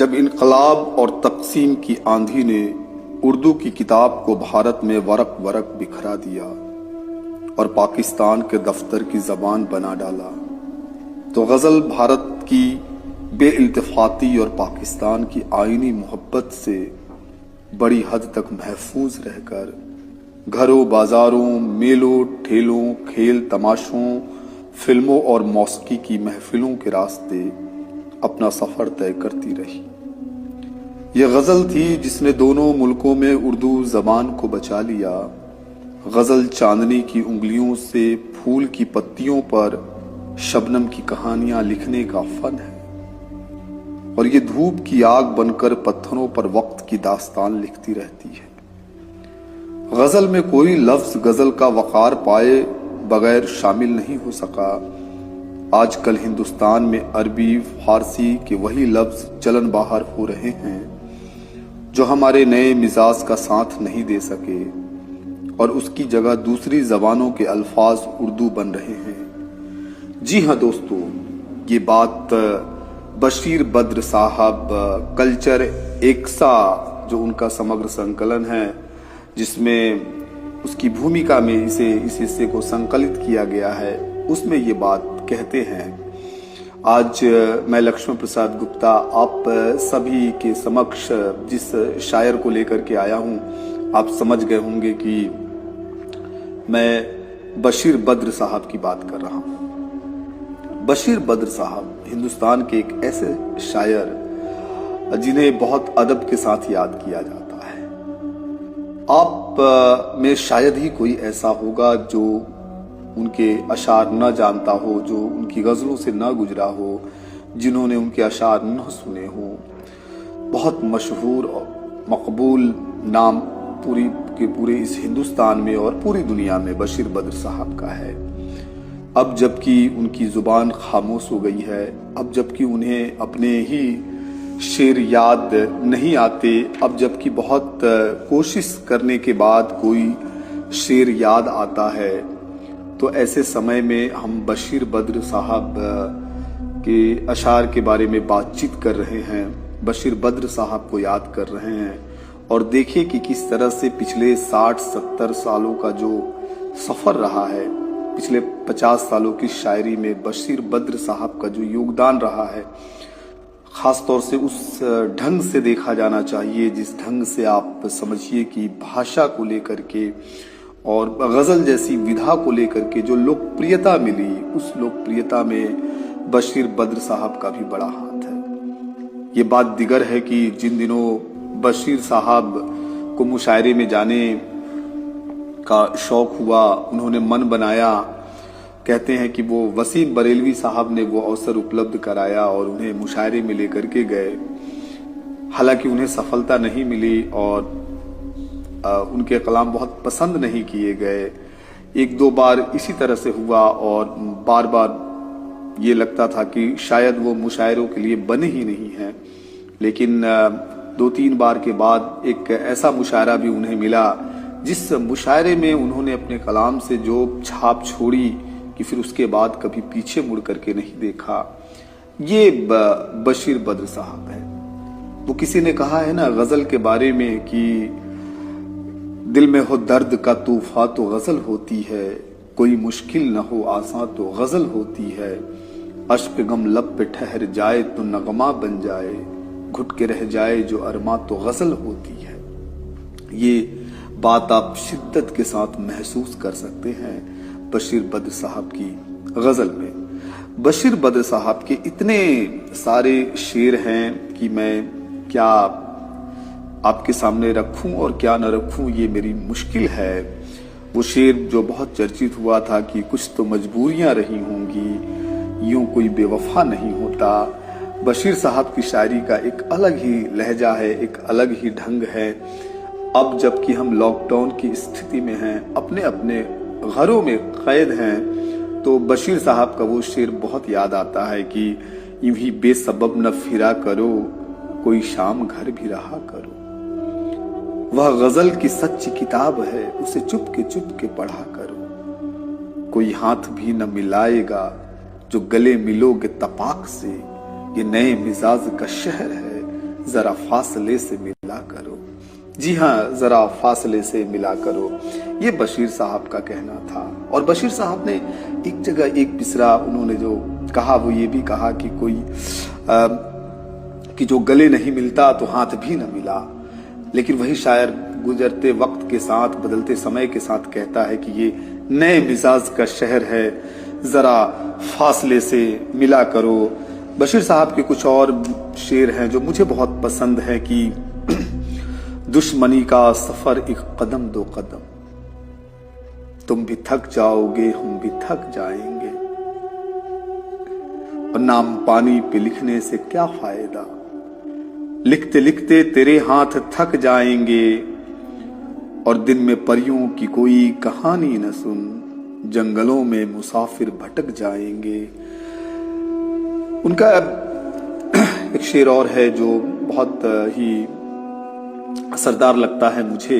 जब इनकलाब और तकसीम की आंधी ने उर्दू की किताब को भारत में वरक वरक बिखरा दिया और पाकिस्तान के दफ्तर की जबान बना डाला, तो गजल भारत की बेइल्तिफाती और पाकिस्तान की आईनी मोहब्बत से बड़ी हद तक महफूज रहकर घरों, बाजारों, मेलों, ठेलों, खेल तमाशों, फिल्मों और मौसीकी की महफिलों के रास्ते अपना सफर तय करती रही। यह गजल थी जिसने दोनों मुल्कों में उर्दू जबान को बचा लिया। गजल चांदनी की उंगलियों से फूल की पत्तियों पर शबनम की कहानियां लिखने का फन है, और ये धूप की आग बनकर पत्थरों पर वक्त की दास्तान लिखती रहती है। गजल में कोई लफ्ज गजल का वकार पाए बगैर शामिल नहीं हो सका। आजकल हिंदुस्तान में अरबी, फारसी के वही लफ्ज चलन बाहर हो रहे हैं जो हमारे नए मिजाज का साथ नहीं दे सके, और उसकी जगह दूसरी जबानों के अल्फाज उर्दू बन रहे हैं। जी हाँ दोस्तों, ये बात बशीर बद्र साहब कल्चर एक्सा, जो उनका समग्र संकलन है जिसमें उसकी भूमिका में इस हिस्से को संकलित किया गया है, उसमें ये बात कहते हैं। आज मैं लक्ष्मण प्रसाद गुप्ता आप सभी के समक्ष जिस शायर को लेकर के आया हूं, आप समझ गए होंगे कि मैं बशीर बद्र साहब की बात कर रहा हूं। बशीर बद्र साहब हिंदुस्तान के एक ऐसे शायर जिन्हें बहुत अदब के साथ याद किया जाता है। आप में शायद ही कोई ऐसा होगा जो उनके अशार न जानता हो, जो उनकी गजलों से न गुजरा हो, जिन्होंने उनके अशार न सुने हो। बहुत मशहूर और मकबूल नाम पूरे इस हिंदुस्तान में और पूरी दुनिया में बशीर बद्र साहब का है। अब जबकि उनकी जुबान खामोश हो गई है, अब जबकि उन्हें अपने ही शेर याद नहीं आते, अब जबकि बहुत कोशिश करने के बाद कोई शेर याद आता है, तो ऐसे समय में हम बशीर बद्र साहब के अशार के बारे में बातचीत कर रहे हैं, बशीर बद्र साहब को याद कर रहे हैं, और देखिए कि किस तरह से पिछले 60-70 सालों का जो सफर रहा है, पिछले 50 सालों की शायरी में बशीर बद्र साहब का जो योगदान रहा है, खास तौर से उस ढंग से देखा जाना चाहिए जिस ढंग से आप समझिए कि भाषा को लेकर के और गजल जैसी विधा को लेकर के जो लोकप्रियता मिली, उस लोकप्रियता में बशीर बद्र साहब का भी बड़ा हाथ है। ये बात दिगर है कि जिन दिनों बशीर साहब को मुशायरे में जाने का शौक हुआ, उन्होंने मन बनाया, कहते हैं कि वो वसीम बरेलवी साहब ने वो अवसर उपलब्ध कराया और उन्हें मुशायरे में लेकर के गए। हालांकि उन्हें सफलता नहीं मिली और उनके कलाम बहुत पसंद नहीं किए गए। एक दो बार इसी तरह से हुआ और बार बार ये लगता था कि शायद वो मुशायरों के लिए बने ही नहीं हैं। लेकिन 2-3 बार के बाद एक ऐसा मुशायरा भी उन्हें मिला जिस मुशायरे में उन्होंने अपने कलाम से जो छाप छोड़ी कि फिर उसके बाद कभी पीछे मुड़ करके नहीं देखा। ये बशीर बद्र साहब है। वो किसी ने कहा है ना गजल के बारे में कि दिल में हो दर्द का तूफान तो गजल होती है, कोई मुश्किल न हो आसान तो गजल होती है, अश्क गम लब पे ठहर जाए तो नगमा बन जाए, घुट के रह जाए जो अरमा तो गजल होती है। ये बात आप शिद्दत के साथ महसूस कर सकते हैं बशीर बद्र साहब की गजल में। बशीर बद्र साहब के इतने सारे शेर हैं कि मैं क्या आपके सामने रखूं और क्या न रखूं, ये मेरी मुश्किल है। वो शेर जो बहुत चर्चित हुआ था कि कुछ तो मजबूरियां रही होंगी, यूं कोई बेवफा नहीं होता। बशीर साहब की शायरी का एक अलग ही लहजा है, एक अलग ही ढंग है। अब जबकि हम लॉकडाउन की स्थिति में हैं, अपने अपने घरों में कैद हैं, तो बशीर साहब का वो शेर बहुत याद आता है कि यूं ही बेसबब न फिरा करो, कोई शाम घर भी रहा करो। वह गजल की सच्ची किताब है, उसे चुप के पढ़ा करो। कोई हाथ भी न मिलाएगा जो गले मिलोगे तपाक से, ये नए मिजाज का शहर है, जरा फासले से मिला करो। जी हाँ, जरा फासले से मिला करो, ये बशीर साहब का कहना था। और बशीर साहब ने एक जगह एक मिसरा उन्होंने जो कहा वो ये भी कहा कि कि जो गले नहीं मिलता तो हाथ भी न मिला। लेकिन वही शायर गुजरते वक्त के साथ, बदलते समय के साथ कहता है कि ये नए मिजाज का शहर है, जरा फासले से मिला करो। बशीर साहब के कुछ और शेर हैं जो मुझे बहुत पसंद है कि दुश्मनी का सफर एक कदम दो कदम, तुम भी थक जाओगे हम भी थक जाएंगे, और नाम पानी पे लिखने से क्या फायदा, लिखते लिखते तेरे हाथ थक जाएंगे, और दिन में परियों की कोई कहानी न सुन, जंगलों में मुसाफिर भटक जाएंगे। उनका एक शेर और है जो बहुत ही असरदार लगता है मुझे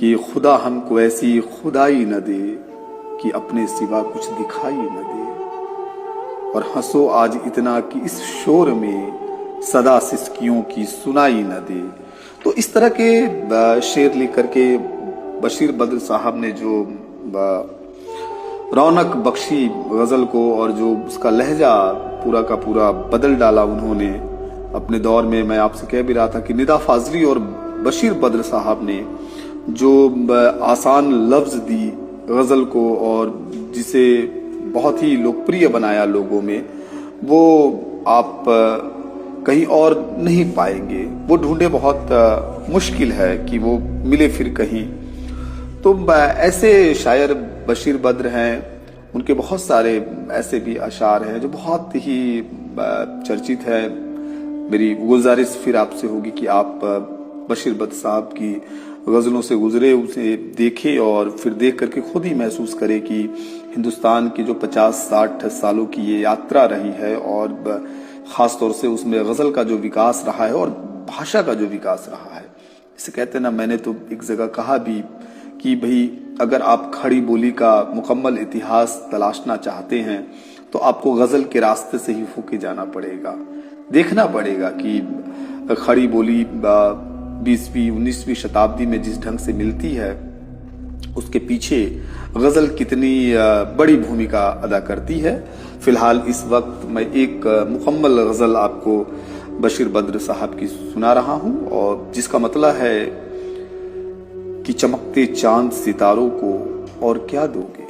कि खुदा हमको ऐसी खुदाई न दे कि अपने सिवा कुछ दिखाई न दे, और हंसो आज इतना कि इस शोर में सदा सिसकियों की सुनाई न दे। तो इस तरह के शेर लेकर के बशीर बद्र साहब ने जो रौनक बख्शी गजल को, और जो उसका लहजा पूरा का पूरा बदल डाला उन्होंने अपने दौर में। मैं आपसे कह भी रहा था कि निदा फाजली और बशीर बद्र साहब ने जो आसान लफ्ज दी गजल को और जिसे बहुत ही लोकप्रिय बनाया लोगों में, वो आप कहीं और नहीं पाएंगे। वो ढूंढे बहुत मुश्किल है कि वो मिले फिर कहीं। तो ऐसे शायर बशीर बद्र हैं, उनके बहुत सारे ऐसे भी अशार हैं जो बहुत ही चर्चित है। मेरी गुजारिश फिर आपसे होगी कि आप बशीर बद्र साहब की गजलों से गुजरे, उसे देखें और फिर देख करके खुद ही महसूस करें कि हिंदुस्तान की जो 50-60 सालों की ये यात्रा रही है, और खास तौर से उसमें गजल का जो विकास रहा है और भाषा का जो विकास रहा है। इसे कहते हैं ना, मैंने तो एक जगह कहा भी कि भाई अगर आप खड़ी बोली का मुकम्मल इतिहास तलाशना चाहते हैं तो आपको गजल के रास्ते से ही होके जाना पड़ेगा। देखना पड़ेगा कि खड़ी बोली 20वीं 19वीं शताब्दी में जिस ढंग से मिलती है, उसके पीछे गजल कितनी बड़ी भूमिका अदा करती है। फिलहाल इस वक्त मैं एक मुकम्मल गजल आपको बशीर बद्र साहब की सुना रहा हूं, और जिसका मतलब है कि चमकते चांद सितारों को और क्या दोगे,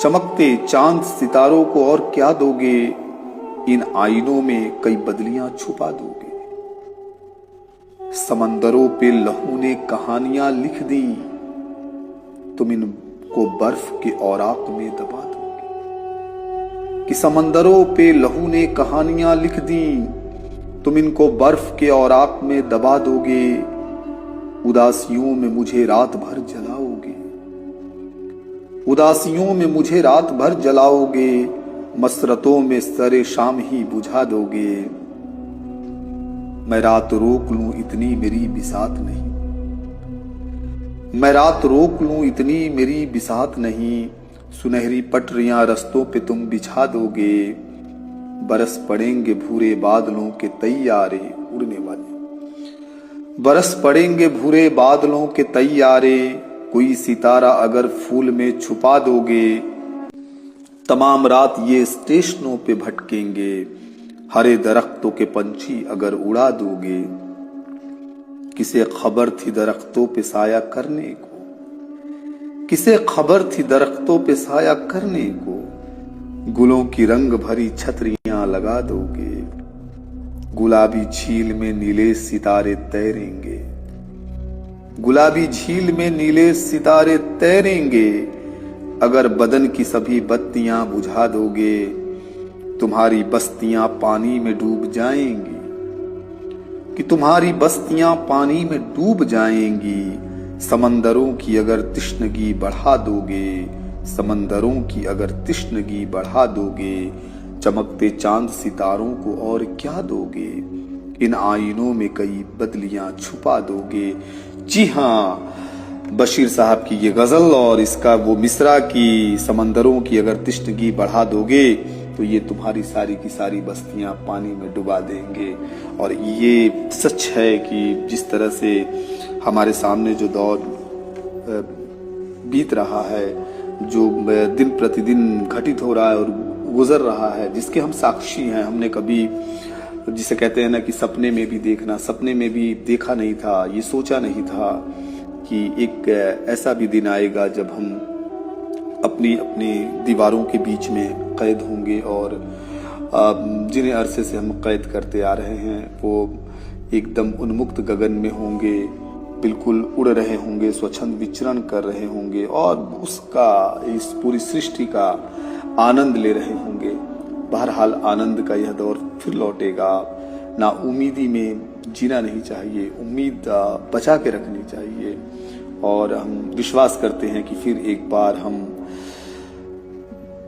चमकते चांद सितारों को और क्या दोगे, इन आईनों में कई बदलियां छुपा दोगे, समंदरों पे लहू ने कहानियां लिख दी, तुम इनको बर्फ के औराक में दबा दोगे, कि समंदरों पे लहू ने कहानियां लिख दी, तुम इनको बर्फ के औराक में दबा दोगे, उदासियों में मुझे रात भर जलाओगे, उदासियों में मुझे रात भर जलाओगे, मसरतों में सरे शाम ही बुझा दोगे, मैं रात रोक लूं इतनी मेरी बिसात नहीं, मैं रात रोक लूं इतनी मेरी बिसात नहीं, सुनहरी पटरियां रस्तों पे तुम बिछा दोगे, बरस पड़ेंगे भूरे बादलों के तैयारे, उड़ने वाले बरस पड़ेंगे भूरे बादलों के तैयारे, कोई सितारा अगर फूल में छुपा दोगे, तमाम रात ये स्टेशनों पे भटकेंगे, हरे दरख्तों के पंछी अगर उड़ा दोगे, किसे खबर थी दरख्तों पे साया करने को, किसे खबर थी दरख्तों पे साया करने को, गुलों की रंग भरी छतरियां लगा दोगे, गुलाबी झील में नीले सितारे तैरेंगे, गुलाबी झील में नीले सितारे तैरेंगे, अगर बदन की सभी बत्तियां बुझा दोगे, तुम्हारी बस्तियां पानी में डूब जाएंगी, कि तुम्हारी बस्तियां पानी में डूब जाएंगी, समंदरों की अगर तिश्नगी बढ़ा दोगे, समंदरों की अगर तिश्नगी बढ़ा दोगे, चमकते चांद सितारों को और क्या दोगे, इन आईनों में कई बदलियां छुपा दोगे। जी हाँ, बशीर साहब की ये गजल और इसका वो मिसरा की समंदरों की अगर तिश्नगी बढ़ा दोगे, तो ये तुम्हारी सारी की सारी बस्तियां पानी में डुबा देंगे। और ये सच है कि जिस तरह से हमारे सामने जो दौर बीत रहा है, जो दिन प्रतिदिन घटित हो रहा है और गुजर रहा है, जिसके हम साक्षी हैं, हमने कभी, जिसे कहते हैं ना कि सपने में भी देखना, सपने में भी देखा नहीं था, ये सोचा नहीं था कि एक ऐसा भी दिन आएगा जब हम अपनी अपनी दीवारों के बीच में कैद होंगे और जिन्हें अरसे से हम कैद करते आ रहे हैं वो एकदम उन्मुक्त गगन में होंगे, बिल्कुल उड़ रहे होंगे, स्वच्छंद विचरण कर रहे होंगे और उसका, इस पूरी सृष्टि का आनंद ले रहे होंगे। बहरहाल आनंद का यह दौर फिर लौटेगा। ना उम्मीदी में जीना नहीं चाहिए, उम्मीद बचा के रखनी चाहिए। और हम विश्वास करते हैं कि फिर एक बार हम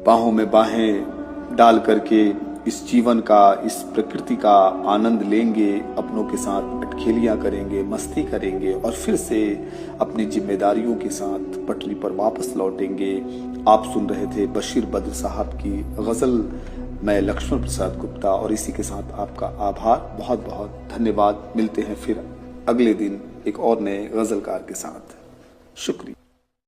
बाहों में बाहें डाल करके इस जीवन का, इस प्रकृति का आनंद लेंगे, अपनों के साथ अटखेलियां करेंगे, मस्ती करेंगे और फिर से अपनी जिम्मेदारियों के साथ पटरी पर वापस लौटेंगे। आप सुन रहे थे बशीर बद्र साहब की गजल, मैं लक्ष्मण प्रसाद गुप्ता, और इसी के साथ आपका आभार, बहुत बहुत धन्यवाद। मिलते हैं फिर अगले दिन एक और नए गजलकार के साथ। शुक्रिया।